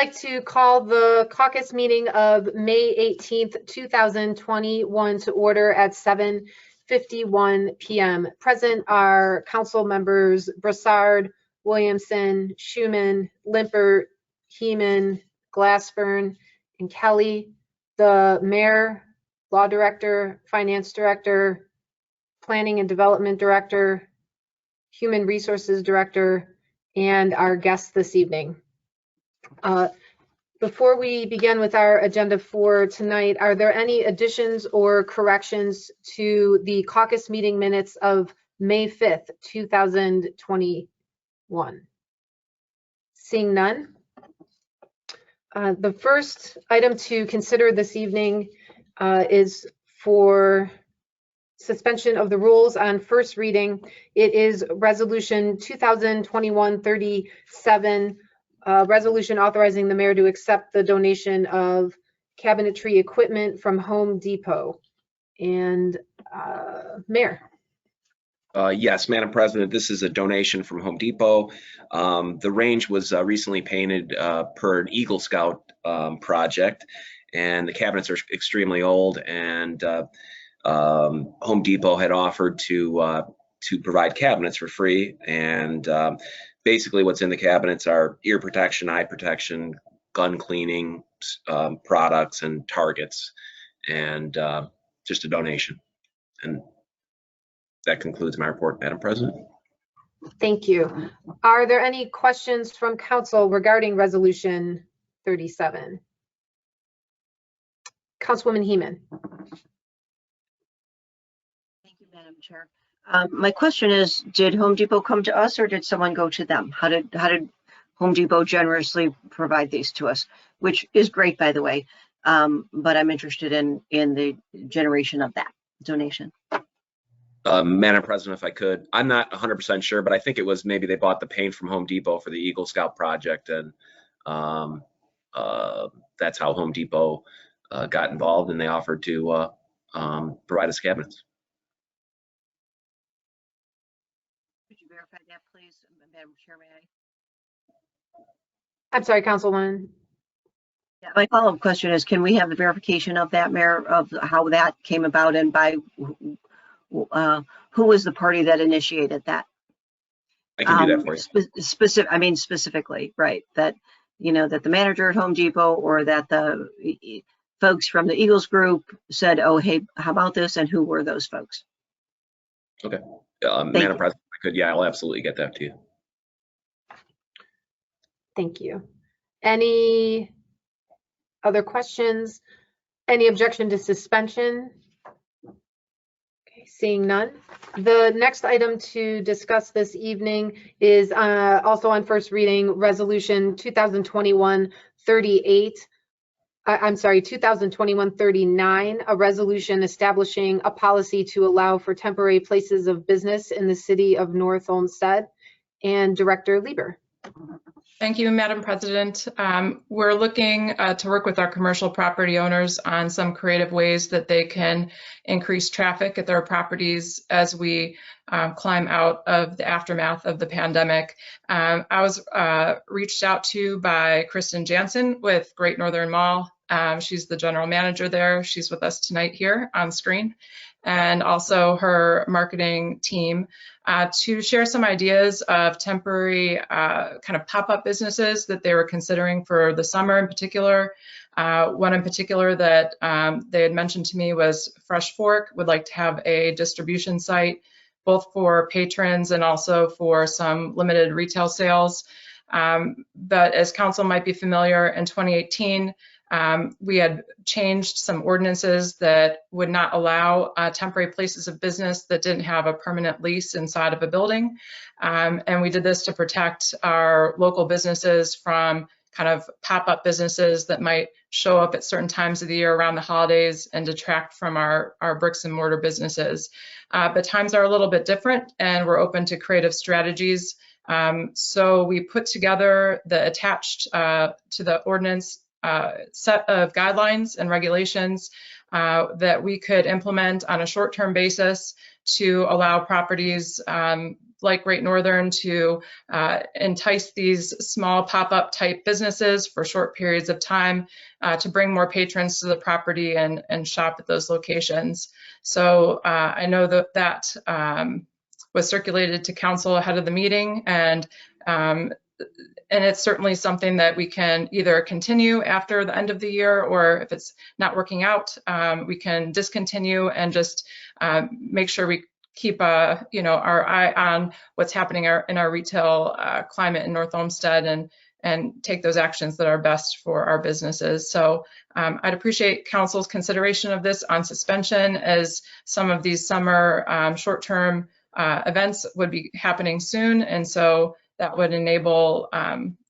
I'd like to call the caucus meeting of May 18th, 2021 to order at 7:51 p.m. Present are council members Brassard, Williamson, Schuman, Limpert, Heeman, Glassburn, and Kelly. The mayor, law director, finance director, planning and development director, human resources director, and our guests this evening. Before we begin with our agenda for tonight, are there any additions or corrections to the caucus meeting minutes of May 5th, 2021? Seeing none. The first item to consider this evening is for suspension of the rules on first reading. It is Resolution 2021-37, resolution authorizing the mayor to accept the donation of cabinetry equipment from Home Depot. And Mayor. Yes, Madam President, this is a donation from Home Depot. The range was recently painted per an Eagle Scout project, and the cabinets are extremely old, and Home Depot had offered to provide cabinets for free, and basically what's in the cabinets are ear protection, eye protection, gun cleaning products, and targets, and just a donation. And that concludes my report, Madam President. Thank you. Are there any questions from council regarding Resolution 37? Councilwoman Heeman. Thank you, Madam Chair. My question is, did Home Depot come to us or did someone go to them? How did Home Depot generously provide these to us, which is great, by the way, but I'm interested in the generation of that donation. Madam President, if I could, I'm not 100% sure, but I think it was maybe they bought the paint from Home Depot for the Eagle Scout project, and that's how Home Depot got involved, and they offered to provide us cabinets. Could you verify that, please, Madam Chair? May I? I'm sorry, Councilwoman. Yeah, my follow-up question is, can we have the verification of that, Mayor, of how that came about and by who was the party that initiated that? I can do that for you. Specifically, right? That, you know, that the manager at Home Depot or that the folks from the Eagles group said, oh, hey, how about this? And who were those folks? Okay. Madam President, I could, yeah, I'll absolutely get that to you. Thank you. Any other questions? Any objection to suspension? Okay, seeing none. The next item to discuss this evening is also on first reading, Resolution 2021-38. I'm sorry, 2021-39, a resolution establishing a policy to allow for temporary places of business in the city of North Olmsted. And Director Lieber. Thank you, Madam President. We're looking to work with our commercial property owners on some creative ways that they can increase traffic at their properties as we climb out of the aftermath of the pandemic. I was reached out to by Kristen Jansen with Great Northern Mall. She's the general manager there. She's with us tonight here on screen, and also her marketing team to share some ideas of temporary kind of pop-up businesses that they were considering for the summer in particular. One in particular that they had mentioned to me was Fresh Fork would like to have a distribution site both for patrons and also for some limited retail sales. But as council might be familiar, in 2018, we had changed some ordinances that would not allow temporary places of business that didn't have a permanent lease inside of a building. And we did this to protect our local businesses from kind of pop-up businesses that might show up at certain times of the year around the holidays and detract from our bricks and mortar businesses. But times are a little bit different, and we're open to creative strategies. So we put together the attached to the ordinance set of guidelines and regulations that we could implement on a short-term basis to allow properties like Great Northern to entice these small pop-up type businesses for short periods of time to bring more patrons to the property and shop at those locations. So I know that was circulated to council ahead of the meeting, and it's certainly something that we can either continue after the end of the year, or if it's not working out, we can discontinue and just make sure we keep our eye on what's happening in our retail climate in North Olmsted and take those actions that are best for our businesses. So I'd appreciate council's consideration of this on suspension, as some of these summer short-term events would be happening soon. And so that would enable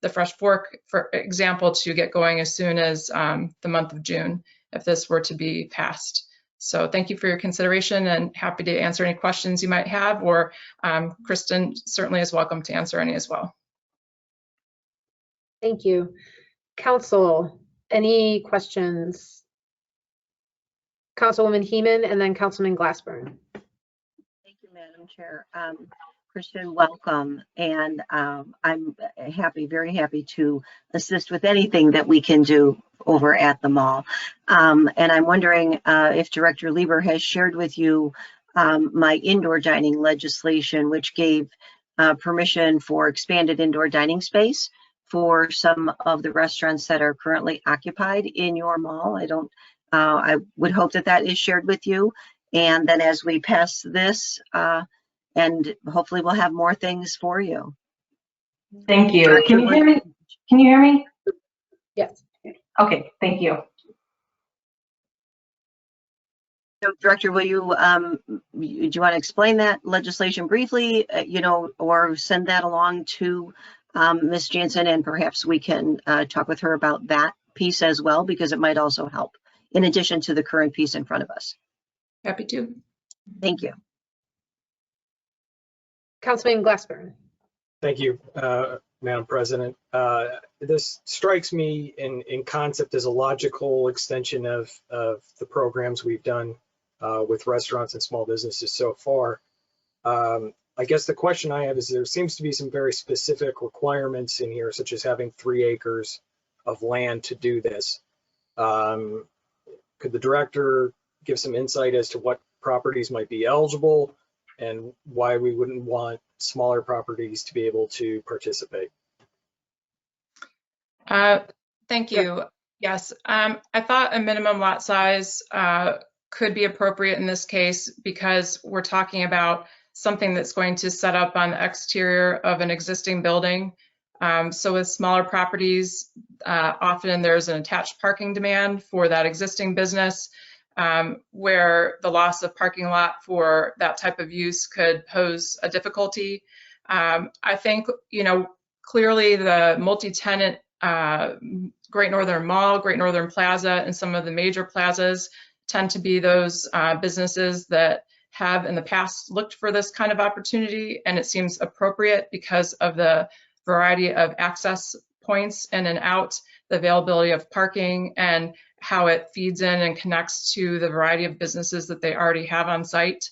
the Fresh Fork, for example, to get going as soon as the month of June, if this were to be passed. So thank you for your consideration, and happy to answer any questions you might have, or Kristen certainly is welcome to answer any as well. Thank you. Council, any questions? Councilwoman Heeman and then Councilman Glassburn. Thank you, Madam Chair. Kristen, welcome. And I'm happy, very happy to assist with anything that we can do over at the mall. And I'm wondering if Director Lieber has shared with you my indoor dining legislation, which gave permission for expanded indoor dining space for some of the restaurants that are currently occupied in your mall. I would hope that that is shared with you. And then as we pass this, and hopefully we'll have more things for you. Thank you. Can you hear me? Can you hear me? Yes. Okay, thank you. So, Director, will you, do you want to explain that legislation briefly, or send that along to Ms. Jansen, and perhaps we can talk with her about that piece as well, because it might also help in addition to the current piece in front of us. Happy to. Thank you. Councilman Glassburn. Thank you, Madam President. This strikes me in concept as a logical extension of the programs we've done with restaurants and small businesses so far. I guess the question I have is, there seems to be some very specific requirements in here, such as having 3 acres of land to do this. Could the director give some insight as to what properties might be eligible and why we wouldn't want smaller properties to be able to participate? Thank you. Yes, I thought a minimum lot size could be appropriate in this case, because we're talking about something that's going to set up on the exterior of an existing building. So with smaller properties, often there's an attached parking demand for that existing business, where the loss of parking lot for that type of use could pose a difficulty. I think, clearly the multi-tenant Great Northern Mall, Great Northern Plaza, and some of the major plazas tend to be those businesses that have in the past looked for this kind of opportunity, and it seems appropriate because of the variety of access points in and out, the availability of parking, and how it feeds in and connects to the variety of businesses that they already have on site.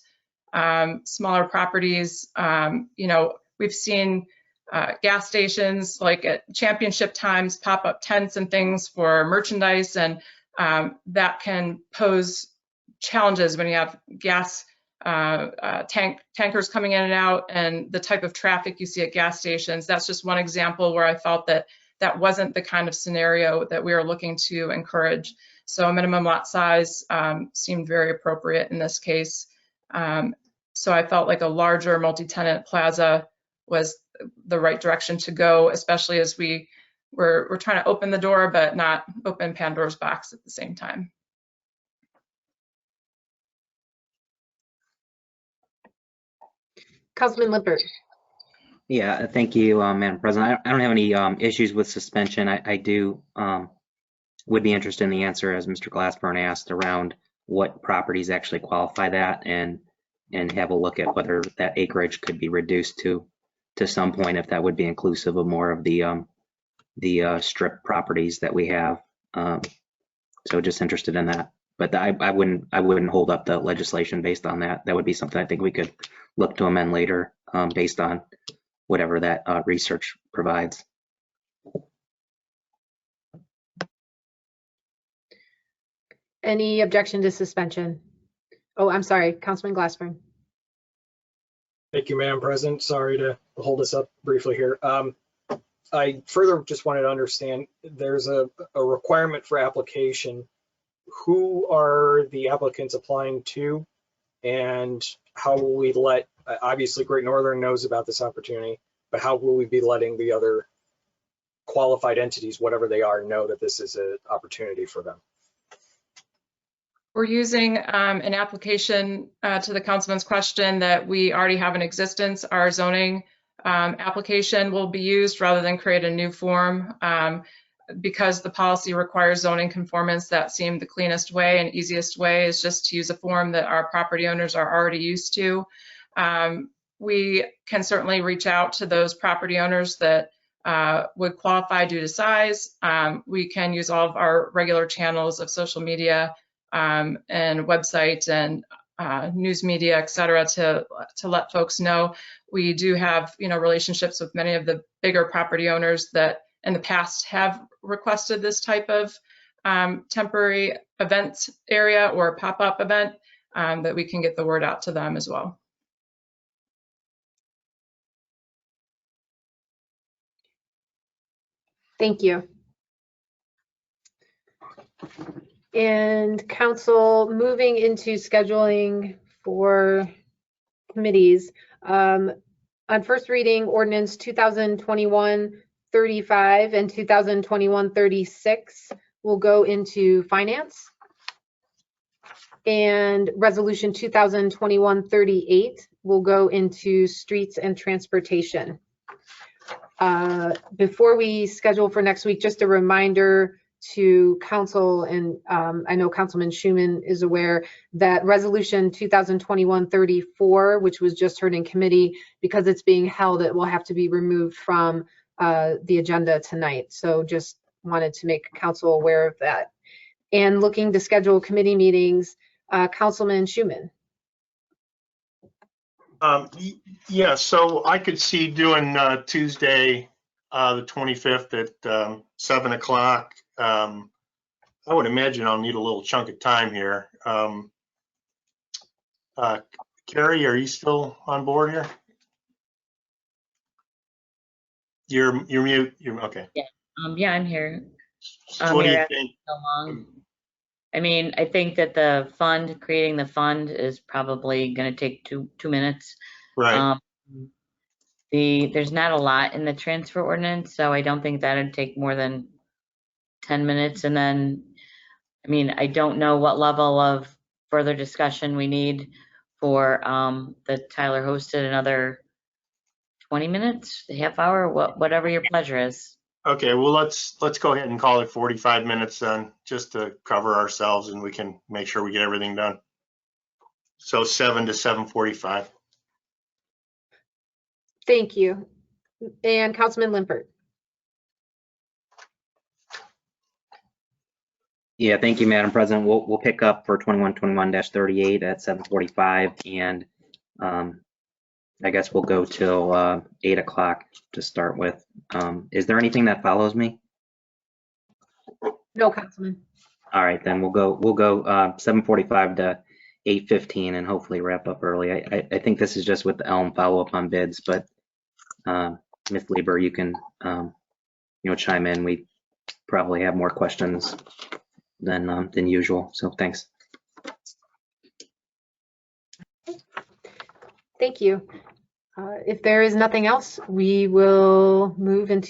Smaller properties, we've seen gas stations like at championship times pop up tents and things for merchandise, and that can pose challenges when you have gas tankers coming in and out, and the type of traffic you see at gas stations. That's just one example where I felt that that wasn't the kind of scenario that we are looking to encourage. So a minimum lot size seemed very appropriate in this case. So I felt like a larger multi-tenant plaza was the right direction to go, especially as we're trying to open the door, but not open Pandora's box at the same time. Councilman Lippert. Yeah, thank you, Madam President. I don't have any issues with suspension. I do would be interested in the answer, as Mr. Glassburn asked, around what properties actually qualify that, and have a look at whether that acreage could be reduced to some point, if that would be inclusive of more of the strip properties that we have. So just interested in that. But I wouldn't hold up the legislation based on that. That would be something I think we could look to amend later, based on whatever that research provides. Any objection to suspension? Oh, I'm sorry, Councilman Glassburn. Thank you, Madam President. Sorry to hold us up briefly here. I further just wanted to understand, there's a requirement for application. Who are the applicants applying to, and how will we let, obviously Great Northern knows about this opportunity, but how will we be letting the other qualified entities, whatever they are, know that this is an opportunity for them? We're using an application to the councilman's question that we already have in existence. Our zoning application will be used rather than create a new form. Because the policy requires zoning conformance, that seemed the cleanest way and easiest way is just to use a form that our property owners are already used to. We can certainly reach out to those property owners that would qualify due to size. We can use all of our regular channels of social media and website and news media, et cetera, to let folks know. We do have, relationships with many of the bigger property owners that in the past have requested this type of temporary event area or pop-up event, that we can get the word out to them as well. Thank you. And council, moving into scheduling for committees. On first reading, ordinance 2021-35 and 2021-36 will go into finance. And resolution 2021-38 will go into streets and transportation. Before we schedule for next week, just a reminder to council, and I know Councilman Schuman is aware that resolution 2021-34, which was just heard in committee, because it's being held, it will have to be removed from the agenda tonight. So just wanted to make council aware of that. And looking to schedule committee meetings, Councilman Schuman. Yeah, so I could see doing Tuesday, the 25th at 7 o'clock. I would imagine I'll need a little chunk of time here. Carrie, are you still on board here? You're mute. You're okay. Yeah, yeah, I'm here. So what do you think? So long. I mean, I think that creating the fund is probably going to take two minutes. Right. There's not a lot in the transfer ordinance, so I don't think that would take more than 10 minutes. And then, I mean, I don't know what level of further discussion we need for the Tyler hosted another 20 minutes, a half hour, whatever your pleasure is. Okay, well, let's go ahead and call it 45 minutes then, just to cover ourselves, and we can make sure we get everything done. So 7 to 7:45. Thank you. And Councilman Limpert. Yeah, thank you, Madam President. We'll pick up for 2121-38 at 7:45, and I guess we'll go till 8 o'clock to start with. Is there anything that follows me? No, Councilman. All right, then we'll go 7:45 to 8:15 and hopefully wrap up early. I think this is just with the Elm follow-up on bids, but Ms. Lieber, you can chime in. We probably have more questions than usual, so thanks. Thank you. If there is nothing else, we will move into